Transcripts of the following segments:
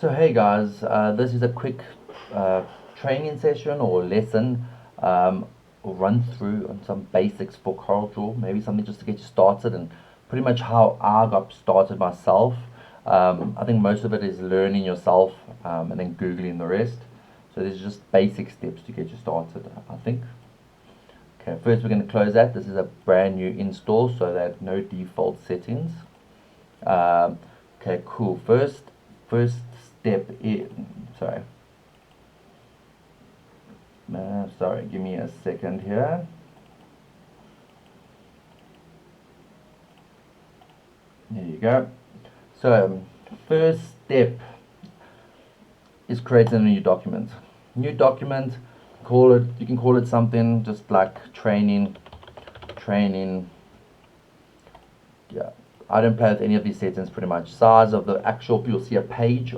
So hey guys, this is a quick training session or lesson or run through on some basics for CorelDraw, maybe something just to get you started and pretty much how I got started myself. I think most of it is learning yourself and then Googling the rest. So there's just basic steps to get you started, I think. Okay, first we're going to close that. This is a brand new install, so that no default settings. Okay, cool. First step is, sorry, give me a second here. There you go. So first step is creating a new document. New document, you can call it something just like training. Yeah, I don't play with any of these settings pretty much. Size of the actual, you'll see a page.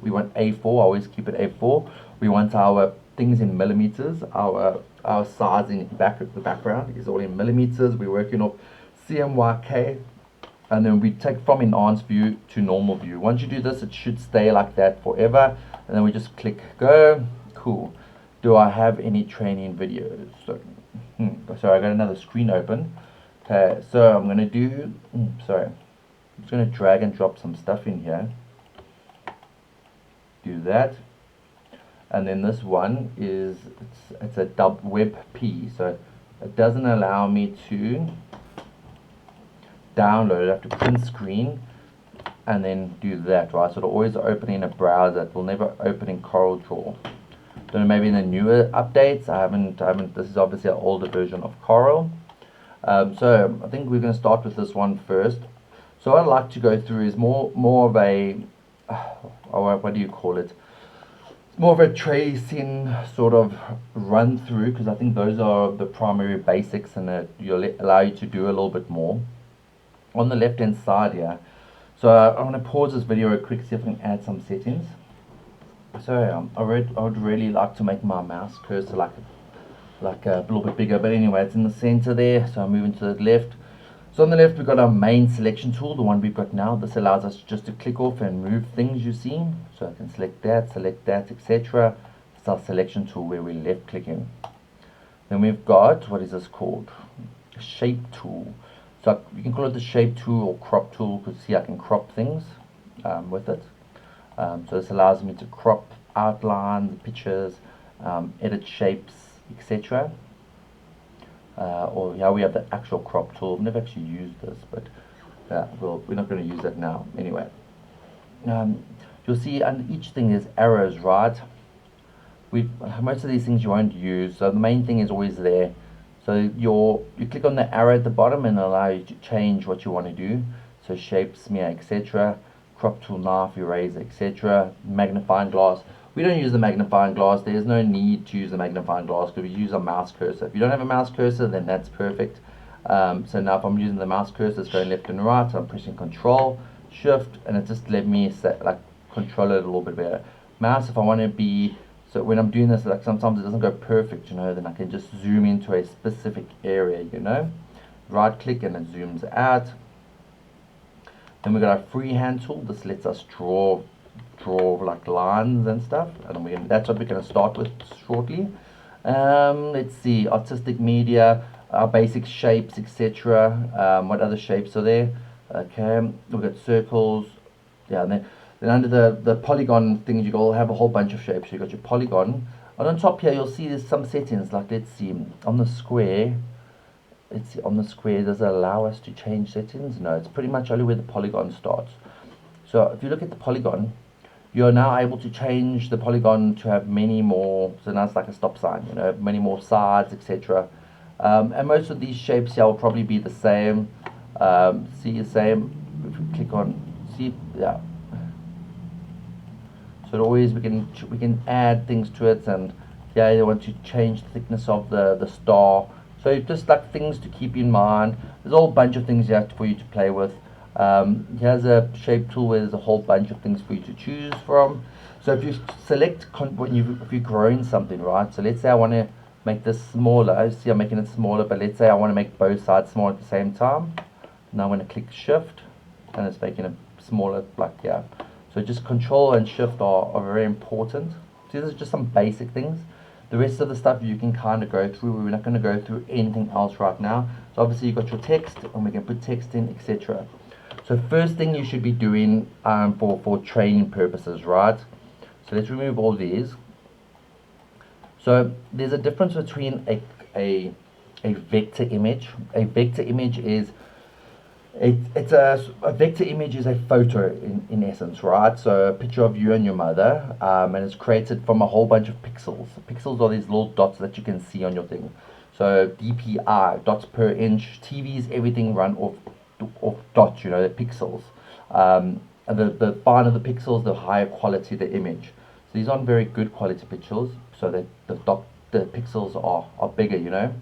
We want A4, I always keep it A4. We want our things in millimeters. Our size in the background is all in millimeters. We're working off CMYK, and then we take from enhanced view to normal view. Once you do this, it should stay like that forever. And then we just click go. Cool. Do I have any training videos? So, sorry, I got another screen open. Okay, so I'm gonna do. Sorry, I'm just gonna drag and drop some stuff in here. Do that, and then this one is it's a WebP, so it doesn't allow me to download. I have to print screen and then do that, right? So it'll always open in a browser. It will never open in CorelDraw. So maybe in the newer updates, I haven't. This is obviously an older version of Corel. So I think we're going to start with this one first. So what I'd like to go through is more of a, what do you call it? It's more of a tracing sort of run through, because I think those are the primary basics, and it will allow you to do a little bit more. On the left hand side here, so I want to pause this video real quick, see if I can add some settings. So I would really like to make my mouse cursor like a little bit bigger, but anyway, it's in the center there, so I'm moving to the left. So on the left we've got our main selection tool, the one we've got now. This allows us just to click off and move things, you see. So I can select that, etc. It's our selection tool where we're left clicking. Then we've got, what is this called? Shape tool. So you can call it the shape tool or crop tool, because see I can crop things with it. So this allows me to crop outlines, pictures, edit shapes, etc. Or yeah, we have the actual crop tool. I've never actually used this, but well, we're not going to use that now. Anyway, you'll see under each thing is arrows, right? Most of these things you won't use, so the main thing is always there. So you click on the arrow at the bottom and allow you to change what you want to do. So shape, smear, etc. Crop tool, knife, eraser, etc. Magnifying glass. We don't use the magnifying glass. There's no need to use the magnifying glass because we use a mouse cursor. If you don't have a mouse cursor, then that's perfect. So now if I'm using the mouse cursor, it's going left and right. So I'm pressing Control, Shift, and it just let me control it a little bit better. Mouse, if I want to be, so when I'm doing this, like sometimes it doesn't go perfect, then I can just zoom into a specific area, Right click and it zooms out. Then we've got our freehand tool. This lets us draw like lines and stuff, and that's what we're going to start with shortly. Let's see, artistic media, our basic shapes, etc. What other shapes are there? Okay, we've got circles. Yeah, and then under the polygon things, you will have a whole bunch of shapes. You've got your polygon, and on top here you'll see there's some settings, like let's see, on the square. Let's see, on the square, does it allow us to change settings? No, it's pretty much only where the polygon starts. So if you look at the polygon, you're now able to change the polygon to have many more, so now it's like a stop sign, many more sides, etc. And most of these shapes here will probably be the same. See the same, if we click on, see, yeah. So always we can add things to it, and yeah, you want to change the thickness of the star. So just like things to keep in mind. There's a whole bunch of things here for you to play with. Here's a shape tool where there's a whole bunch of things for you to choose from. So if you select if you're growing something, right? So let's say I want to make this smaller. See, I'm making it smaller, but let's say I want to make both sides small at the same time. Now I'm going to click Shift, and it's making it smaller, like yeah. So So just control and shift are very important. So these are just some basic things. The rest of the stuff you can kind of go through. We're not going to go through anything else right now. So obviously you've got your text, and we can put text in, etc. So first thing you should be doing for training purposes, right? So let's remove all these. So there's a difference between a vector image. A vector image is a vector image is a photo in essence, right? So a picture of you and your mother, and it's created from a whole bunch of pixels. Pixels are these little dots that you can see on your thing. So DPI, dots per inch. TVs, everything run off dots, you know, the pixels. And the finer the pixels, the higher quality the image. So these aren't very good quality pixels, so that the pixels are bigger, you know.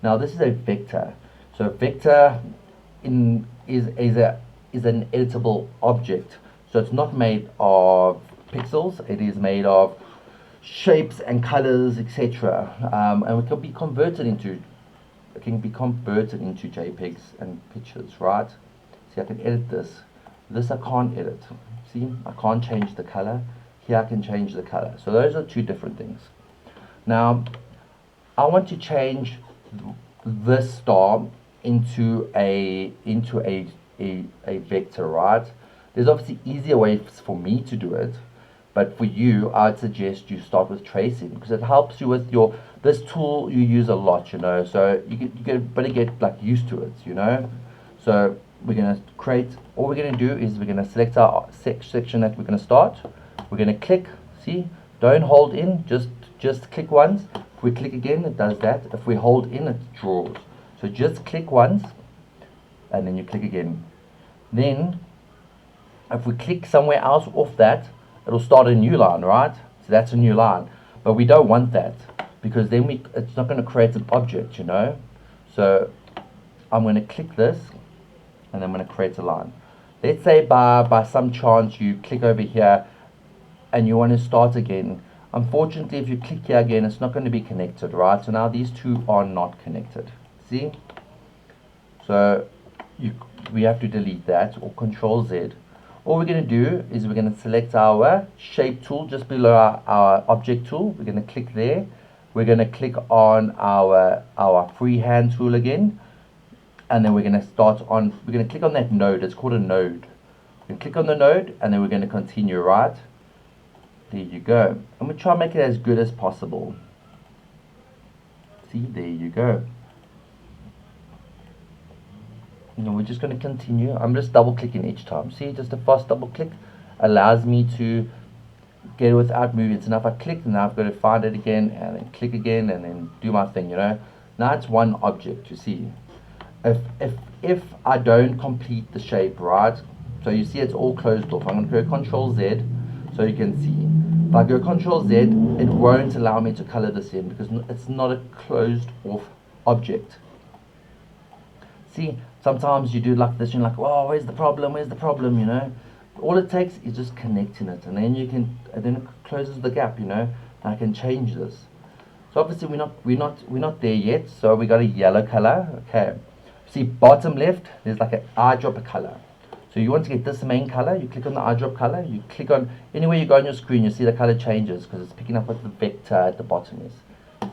Now this is a vector. So a vector is an editable object. So it's not made of pixels. It is made of shapes and colors, etc. And it can be converted into JPEGs and pictures, right? See, I can edit this. This I can't edit. See, I can't change the color. Here I can change the color. So those are two different things. Now, I want to change this star into a vector, right? There's obviously easier ways for me to do it, but for you, I'd suggest you start with tracing, because it helps you with this tool you use a lot, you know. So you better get like used to it, you know. So we're gonna create. All we're gonna do is we're gonna select our section that we're gonna start. We're gonna click. See, don't hold in. Just click once. If we click again, it does that. If we hold in, it draws. So just click once, and then you click again. Then, if we click somewhere else off that, it'll start a new line, right? So that's a new line. But we don't want that, because then it's not going to create an object, you know. So I'm going to click this, and I'm going to create a line. Let's say by some chance you click over here, and you want to start again. Unfortunately, if you click here again, it's not going to be connected, right? So now these two are not connected. See? So we have to delete that, or Control Z. All we're going to do is we're going to select our shape tool just below our object tool. We're going to click there. We're going to click on our freehand tool again, and then we're going to click on that node. It's called a node. We click on the node, and then we're going to continue, right? There you go. And we try and make it as good as possible. See, there you go. And we're just going to continue. I'm just double clicking each time. See, just a fast double click allows me to get it without moving. So now if I click, now I've got to find it again, and then click again, and then do my thing, you know. Now it's one object, you see. If I don't complete the shape, right, so you see it's all closed off. I'm going to go Control Z, so you can see. If I go Control Z, it won't allow me to color this in, because it's not a closed off object. See, sometimes you do like this, and you're like, oh, where's the problem, you know. All it takes is just connecting it, and then it closes the gap, you know. And I can change this. So obviously we're not there yet, so we got a yellow color. Okay, see, bottom left, there's like an eyedropper color. So you want to get this main color, you click on the eyedrop color, you click on anywhere you go on your screen, you see the color changes because it's picking up what the vector at the bottom is.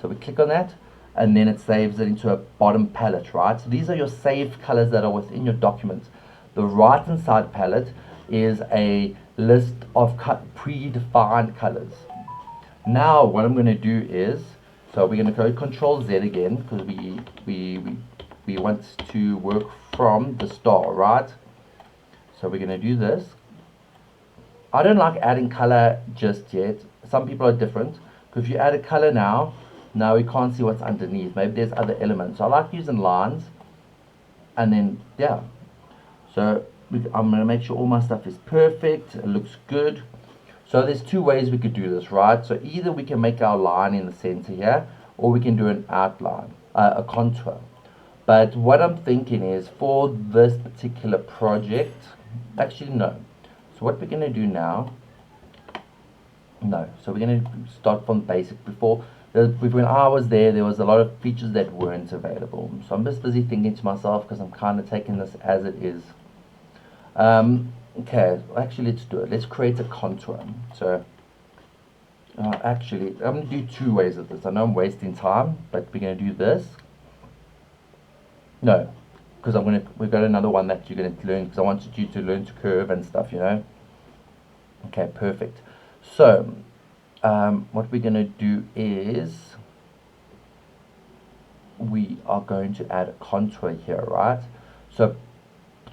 So we click on that, and then it saves it into a bottom palette, right? So these are your saved colors that are within your document. The right hand side palette is a list of predefined colors. Now what I'm going to do is, so we're going to go Control Z again, because we want to work from the star, right? So we're going to do this. I don't like adding color just yet. Some people are different, because if you add a color now we can't see what's underneath. Maybe there's other elements. So I like using lines, and then yeah. So I'm going to make sure all my stuff is perfect. It looks good. So there's two ways we could do this, right? So either we can make our line in the center here, or we can do an outline, a contour. But what I'm thinking is, for this particular project, actually no. So what we're going to do now, so we're going to start from basic. Before, when I was there was a lot of features that weren't available. So I'm just busy thinking to myself, because I'm kind of taking this as it is. Okay, actually let's do it. Let's create a contour. So actually, I'm going to do two ways of this. I know I'm wasting time, but we're going to do this. No, because we've got another one that you're going to learn, because I wanted you to learn to curve and stuff, you know. Okay, perfect. So, what we're going to do is we are going to add a contour here, right? So,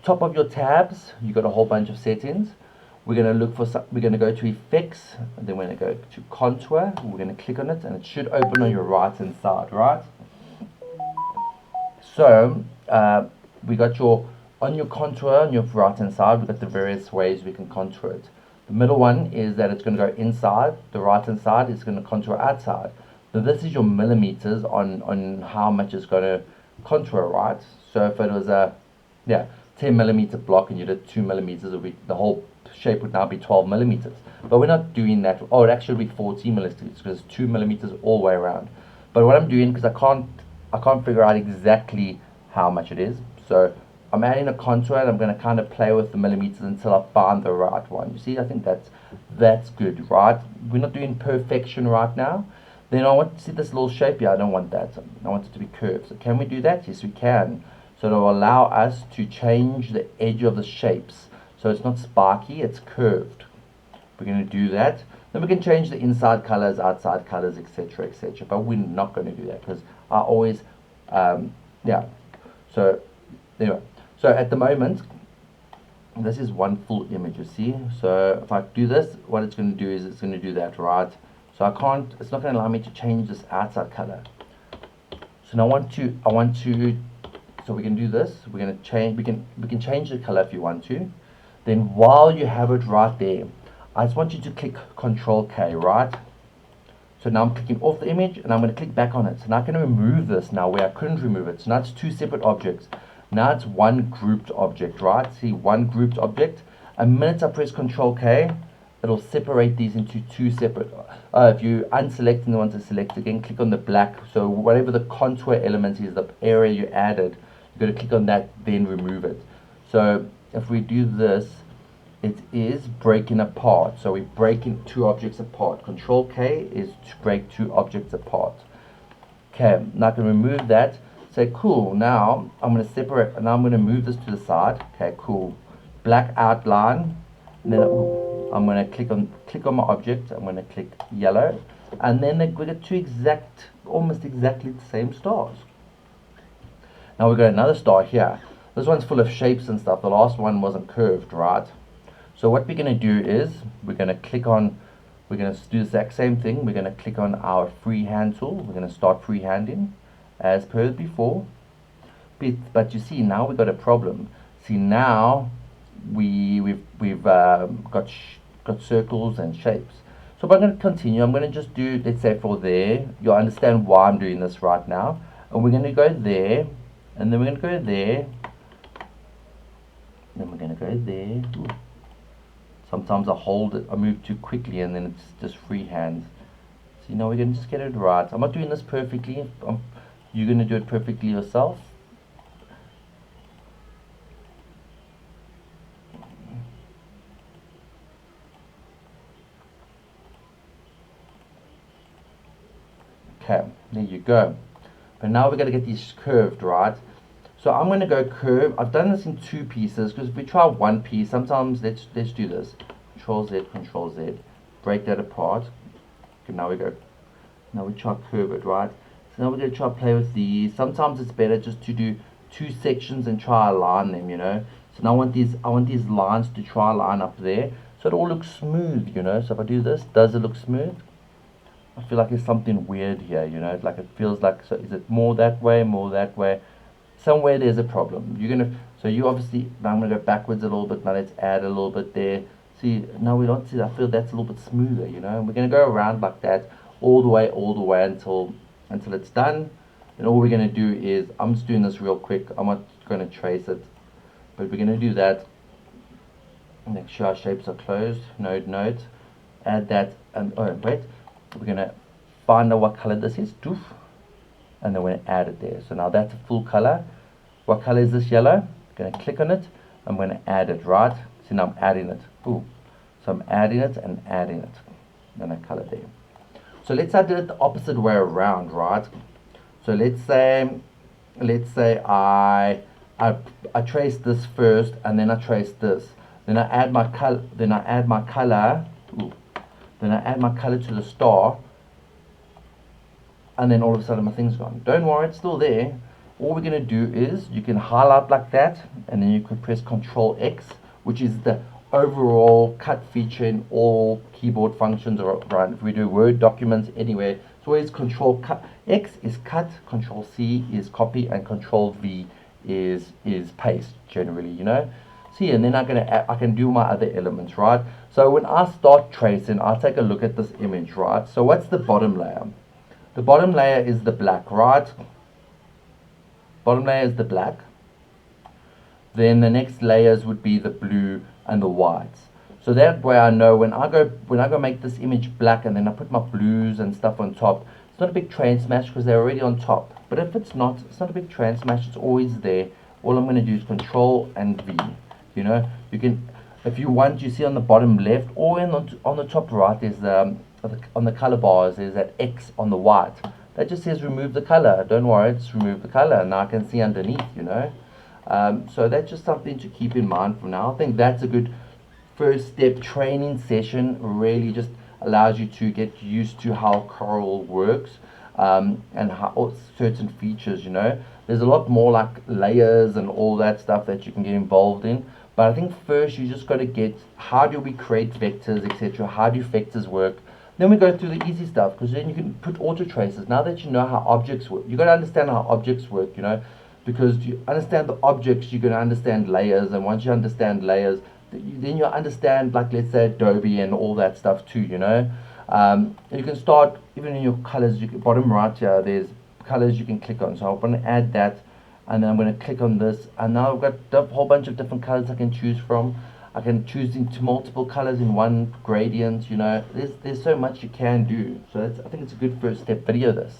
top of your tabs, you've got a whole bunch of settings. We're going to look for some, we're going to go to effects, and then we're going to go to contour. We're going to click on it, and it should open on your right hand side, right? So we got on your contour on your right hand side, we've got the various ways we can contour it. The middle one is that it's going to go inside. The right hand side is going to contour outside. So this is your millimeters on how much it's going to contour, right? So if it was a 10 millimeter block and you did 2 millimeters, the whole shape would now be 12 millimeters. But we're not doing that. Oh, it actually would be 14 millimeters because it's 2 millimeters all the way around. But what I'm doing, because I can't figure out exactly how much it is, so I'm adding a contour and I'm going to kind of play with the millimeters until I find the right one. You see, I think that's good, right? We're not doing perfection right now. Then I want to see this little shape here. I don't want that. I want it to be curved. So can we do that? Yes, we can. So it'll allow us to change the edge of the shapes. So it's not sparky, it's curved. We're going to do that. Then we can change the inside colors, outside colors, etc., etc. But we're not going to do that because I always, yeah. So anyway, so at the moment, this is one full image, you see. So if I do this, what it's going to do is it's going to do that, right? So it's not going to allow me to change this outside color. So now so we can do this. We're going to change, we can change the color if you want to. Then while you have it right there, I just want you to click Control K, right? So now I'm clicking off the image and I'm going to click back on it. So now I can remove this now where I couldn't remove it. So now it's two separate objects. Now it's one grouped object, right? See, one grouped object. A minute I press Control K, it'll separate these into two separate. If you unselect and want to select again, click on the black. So whatever the contour element is, the area you added, you've got to click on that, then remove it. So if we do this, it is breaking apart. So we're breaking two objects apart. Control K is to break two objects apart. Okay, now I can remove that. Say cool, now I'm going to separate, and now I'm going to move this to the side. Okay, cool. Black outline. And then I'm going to click on my object. I'm going to click yellow. And then we get two almost exactly the same stars. Now we've got another star here. This one's full of shapes and stuff. The last one wasn't curved, right? So what we're going to do is we're going to do the exact same thing. We're going to click on our freehand tool. We're going to start freehanding as per before. But you see, now we've got a problem. See, now we've got circles and shapes. So if I'm going to continue, I'm going to just do, let's say for there, you'll understand why I'm doing this right now. And we're going to go there, and then we're going to go there, then we're going to go there. Ooh. Sometimes I hold it, I move too quickly, and then it's just freehand. So we're going to just get it right. I'm not doing this perfectly. You're going to do it perfectly yourself. Okay, there you go. But now we're going to get these curved, right? So I'm going to go curve. I've done this in two pieces because if we try one piece, sometimes let's do this. Control Z, break that apart. Okay, now we try curve it, right? So now we're going to try play with these. Sometimes it's better just to do two sections and try align them, So now I want these lines to try line up there, so it all looks smooth, So if I do this, does it look smooth? I feel like there's something weird here, Like it feels like, so is it more that way, more that way? Somewhere there's a problem. So you obviously, now I'm going to go backwards a little bit. Now let's add a little bit there. See, now we don't see, I feel that's a little bit smoother, And we're going to go around like that all the way until it's done. And all we're going to do is, I'm just doing this real quick. I'm not going to trace it, but we're going to do that. Make sure our shapes are closed. Node. Add that, and oh wait, we're going to find out what color this is. Doof. And then we're going to add it there. So now that's a full color. What color is this? Yellow. I'm going to click on it. I'm going to add it, right? See, now I'm adding it. Ooh. So I'm adding it and adding it. Then I color there. So let's say I did it the opposite way around, right? So let's say I trace this first and then I trace this. Then I add my color. Then I add my color. Ooh. Then I add my color to the star. And then all of a sudden my thing's gone. Don't worry, it's still there. All we're going to do is you can highlight like that, and then you can press Control X, which is the overall cut feature in all keyboard functions. Right? If we do Word documents anywhere, it's always Control cut. X is cut, Control C is copy, and Control V is paste. Generally, you know. See, and then I can do my other elements, right? So when I start tracing, I'll take a look at this image, right? So what's the bottom layer? The bottom layer is the black, right? Bottom layer is the black. Then the next layers would be the blue and the whites. So that way I know when I go make this image black and then I put my blues and stuff on top, it's not a big train smash because they're already on top. But if it's not a big train smash, it's always there. All I'm going to do is Control and V. You know, you can, if you want, you see on the bottom left or on the top right, there's on the color bars, there's that X on the white. That just says remove the color. Don't worry, it's remove the color. Now I can see underneath, you know. So that's just something to keep in mind for now. I think that's a good first step training session. Really just allows you to get used to how Corel works and how certain features, you know. There's a lot more like layers and all that stuff that you can get involved in. But I think first you just got to get how do we create vectors, etc. How do vectors work? Then we go through the easy stuff because then you can put auto traces. Now that you know how objects work, you got to understand how objects work, you know, because you understand the objects, you're going to understand layers, and once you understand layers, then you understand, like let's say Adobe and all that stuff too, you know. You can start even in your colors. Bottom right here, there's colors you can click on. So I'm going to add that, and then I'm going to click on this, and now I've got a whole bunch of different colors I can choose from. I can choose into multiple colors in one gradient, you know. There's so much you can do. So I think it's a good first step video, this.